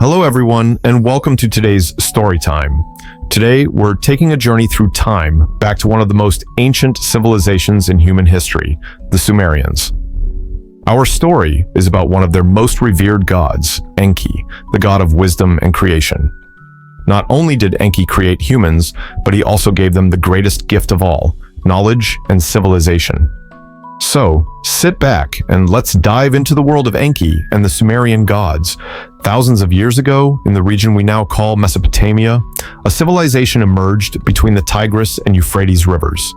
Hello everyone, and welcome to today's story time. Today, we're taking a journey through time back to one of the most ancient civilizations in human history, the Sumerians. Our story is about one of their most revered gods, Enki, the god of wisdom and creation. Not only did Enki create humans, but he also gave them the greatest gift of all, knowledge and civilization. So, sit back and let's dive into the world of Enki and the Sumerian gods. Thousands of years ago, in the region we now call Mesopotamia, a civilization emerged between the Tigris and Euphrates rivers.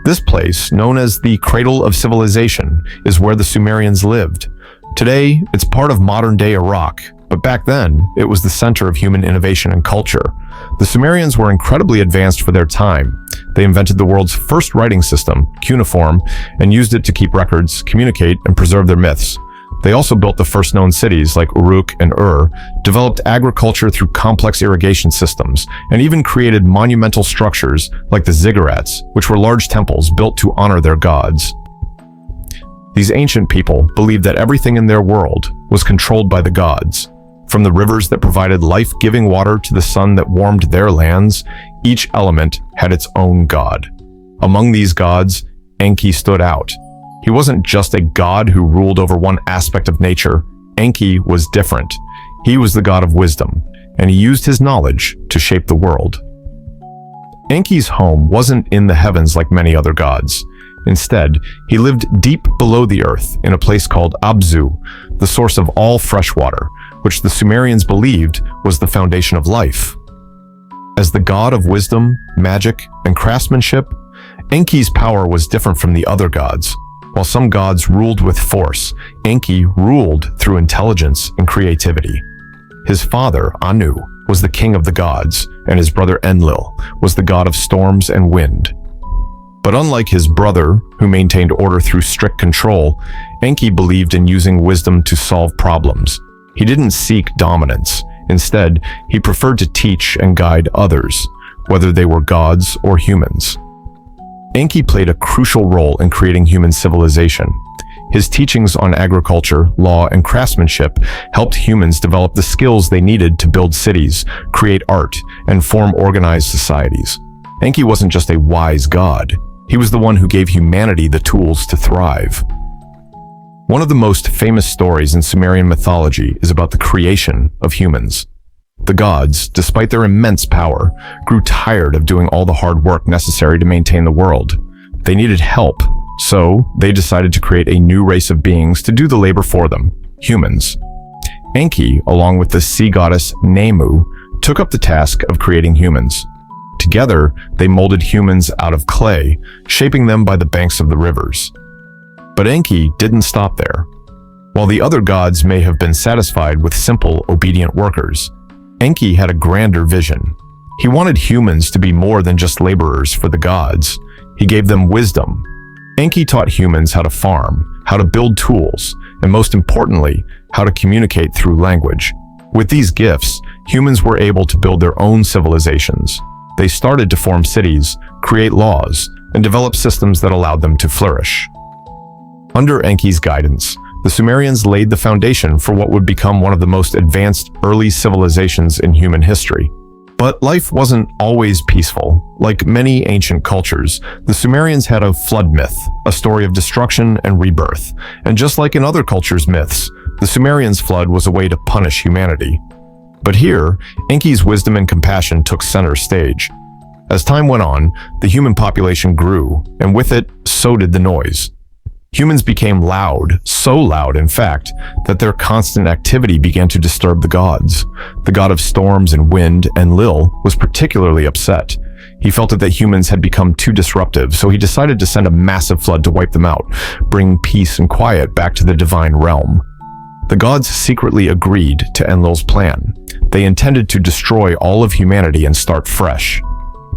This place, known as the cradle of civilization, is where the Sumerians lived. Today, it's part of modern-day Iraq, but back then, it was the center of human innovation and culture. The Sumerians were incredibly advanced for their time. They invented the world's first writing system, cuneiform, and used it to keep records, communicate, and preserve their myths. They also built the first known cities like Uruk and Ur, developed agriculture through complex irrigation systems, and even created monumental structures like the ziggurats, which were large temples built to honor their gods. These ancient people believed that everything in their world was controlled by the gods. From the rivers that provided life-giving water to the sun that warmed their lands, each element had its own god. Among these gods, Enki stood out. He wasn't just a god who ruled over one aspect of nature. Enki was different. He was the god of wisdom, and he used his knowledge to shape the world. Enki's home wasn't in the heavens like many other gods. Instead, he lived deep below the earth in a place called Abzu, the source of all fresh water, which the Sumerians believed was the foundation of life. As the god of wisdom, magic, and craftsmanship, Enki's power was different from the other gods. While some gods ruled with force, Enki ruled through intelligence and creativity. His father, Anu, was the king of the gods, and his brother Enlil was the god of storms and wind. But unlike his brother, who maintained order through strict control, Enki believed in using wisdom to solve problems. He didn't seek dominance. Instead, he preferred to teach and guide others, whether they were gods or humans. Enki played a crucial role in creating human civilization. His teachings on agriculture, law, and craftsmanship helped humans develop the skills they needed to build cities, create art, and form organized societies. Enki wasn't just a wise god. He was the one who gave humanity the tools to thrive. One of the most famous stories in Sumerian mythology is about the creation of humans. The gods, despite their immense power, grew tired of doing all the hard work necessary to maintain the world. They needed help, so they decided to create a new race of beings to do the labor for them, humans. Enki, along with the sea goddess Nemu, took up the task of creating humans. Together, they molded humans out of clay, shaping them by the banks of the rivers. But Enki didn't stop there. While the other gods may have been satisfied with simple, obedient workers, Enki had a grander vision. He wanted humans to be more than just laborers for the gods. He gave them wisdom. Enki taught humans how to farm, how to build tools, and most importantly, how to communicate through language. With these gifts, humans were able to build their own civilizations. They started to form cities, create laws, and develop systems that allowed them to flourish. Under Enki's guidance, the Sumerians laid the foundation for what would become one of the most advanced early civilizations in human history. But life wasn't always peaceful. Like many ancient cultures, the Sumerians had a flood myth, a story of destruction and rebirth. And just like in other cultures' myths, the Sumerians' flood was a way to punish humanity. But here, Enki's wisdom and compassion took center stage. As time went on, the human population grew, and with it, so did the noise. Humans became loud, so loud, in fact, that their constant activity began to disturb the gods. The god of storms and wind, Enlil, was particularly upset. He felt that humans had become too disruptive, so he decided to send a massive flood to wipe them out, bring peace and quiet back to the divine realm. The gods secretly agreed to Enlil's plan. They intended to destroy all of humanity and start fresh.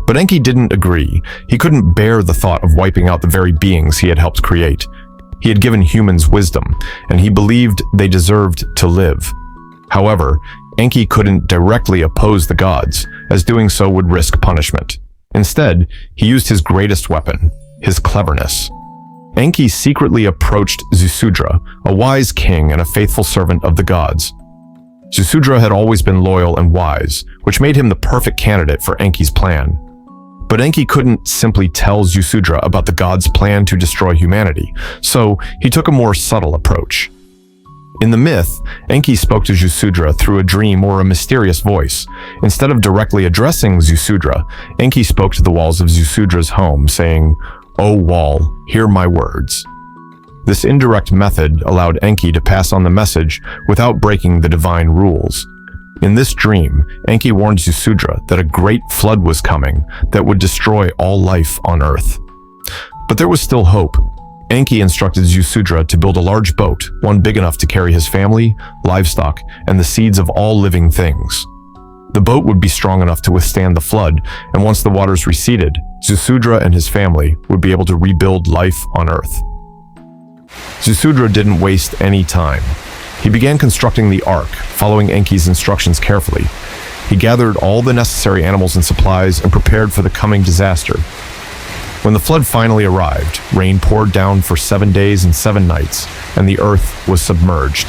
But Enki didn't agree. He couldn't bear the thought of wiping out the very beings he had helped create. He had given humans wisdom, and he believed they deserved to live. However, Enki couldn't directly oppose the gods, as doing so would risk punishment. Instead, he used his greatest weapon, his cleverness. Enki secretly approached Ziusudra, a wise king and a faithful servant of the gods. Ziusudra had always been loyal and wise, which made him the perfect candidate for Enki's plan. But Enki couldn't simply tell Ziusudra about the god's plan to destroy humanity, so he took a more subtle approach. In the myth, Enki spoke to Ziusudra through a dream or a mysterious voice. Instead of directly addressing Ziusudra, Enki spoke to the walls of Ziusudra's home, saying, "O wall, hear my words." This indirect method allowed Enki to pass on the message without breaking the divine rules. In this dream, Enki warned Ziusudra that a great flood was coming that would destroy all life on Earth. But there was still hope. Enki instructed Ziusudra to build a large boat, one big enough to carry his family, livestock, and the seeds of all living things. The boat would be strong enough to withstand the flood, and once the waters receded, Ziusudra and his family would be able to rebuild life on Earth. Ziusudra didn't waste any time. He began constructing the ark, following Enki's instructions carefully. He gathered all the necessary animals and supplies and prepared for the coming disaster. When the flood finally arrived, rain poured down for 7 days and 7 nights, and the earth was submerged.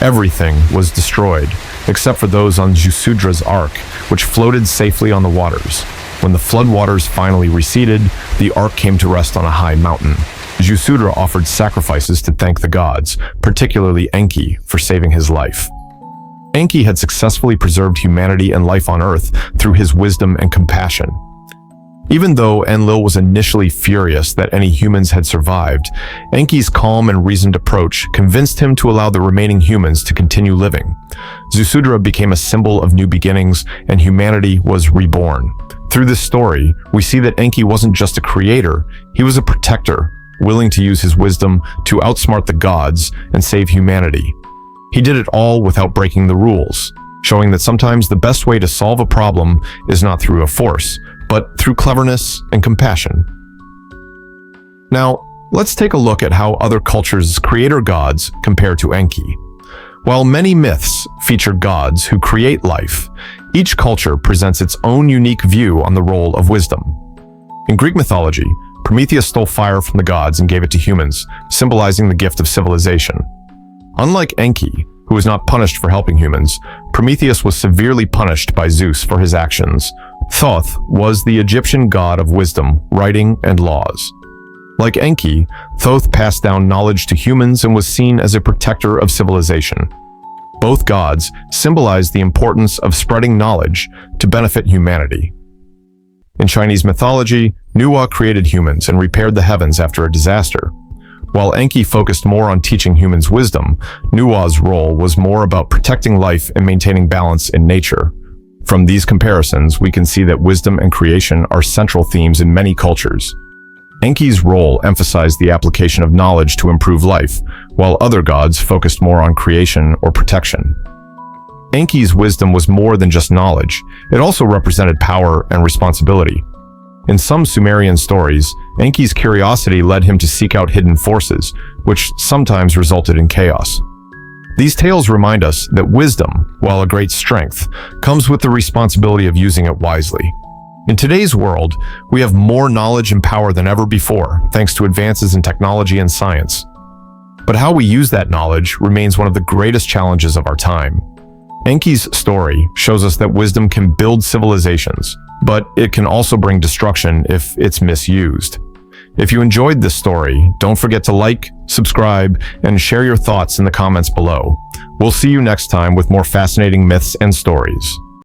Everything was destroyed, except for those on Ziusudra's ark, which floated safely on the waters. When the flood waters finally receded, the ark came to rest on a high mountain. Ziusudra offered sacrifices to thank the gods, particularly Enki, for saving his life. Enki had successfully preserved humanity and life on Earth through his wisdom and compassion. Even though Enlil was initially furious that any humans had survived, Enki's calm and reasoned approach convinced him to allow the remaining humans to continue living. Ziusudra became a symbol of new beginnings, and humanity was reborn. Through this story, we see that Enki wasn't just a creator, he was a protector, willing to use his wisdom to outsmart the gods and save humanity. He did it all without breaking the rules, showing that sometimes the best way to solve a problem is not through a force, but through cleverness and compassion. Now, let's take a look at how other cultures' creator gods compare to Enki. While many myths feature gods who create life, each culture presents its own unique view on the role of wisdom. In Greek mythology, Prometheus stole fire from the gods and gave it to humans, symbolizing the gift of civilization. Unlike Enki, who was not punished for helping humans, Prometheus was severely punished by Zeus for his actions. Thoth was the Egyptian god of wisdom, writing, and laws. Like Enki, Thoth passed down knowledge to humans and was seen as a protector of civilization. Both gods symbolized the importance of spreading knowledge to benefit humanity. In Chinese mythology, Nuwa created humans and repaired the heavens after a disaster. While Enki focused more on teaching humans wisdom, Nuwa's role was more about protecting life and maintaining balance in nature. From these comparisons, we can see that wisdom and creation are central themes in many cultures. Enki's role emphasized the application of knowledge to improve life, while other gods focused more on creation or protection. Enki's wisdom was more than just knowledge, it also represented power and responsibility. In some Sumerian stories, Enki's curiosity led him to seek out hidden forces, which sometimes resulted in chaos. These tales remind us that wisdom, while a great strength, comes with the responsibility of using it wisely. In today's world, we have more knowledge and power than ever before, thanks to advances in technology and science. But how we use that knowledge remains one of the greatest challenges of our time. Enki's story shows us that wisdom can build civilizations, but it can also bring destruction if it's misused. If you enjoyed this story, don't forget to like, subscribe, and share your thoughts in the comments below. We'll see you next time with more fascinating myths and stories.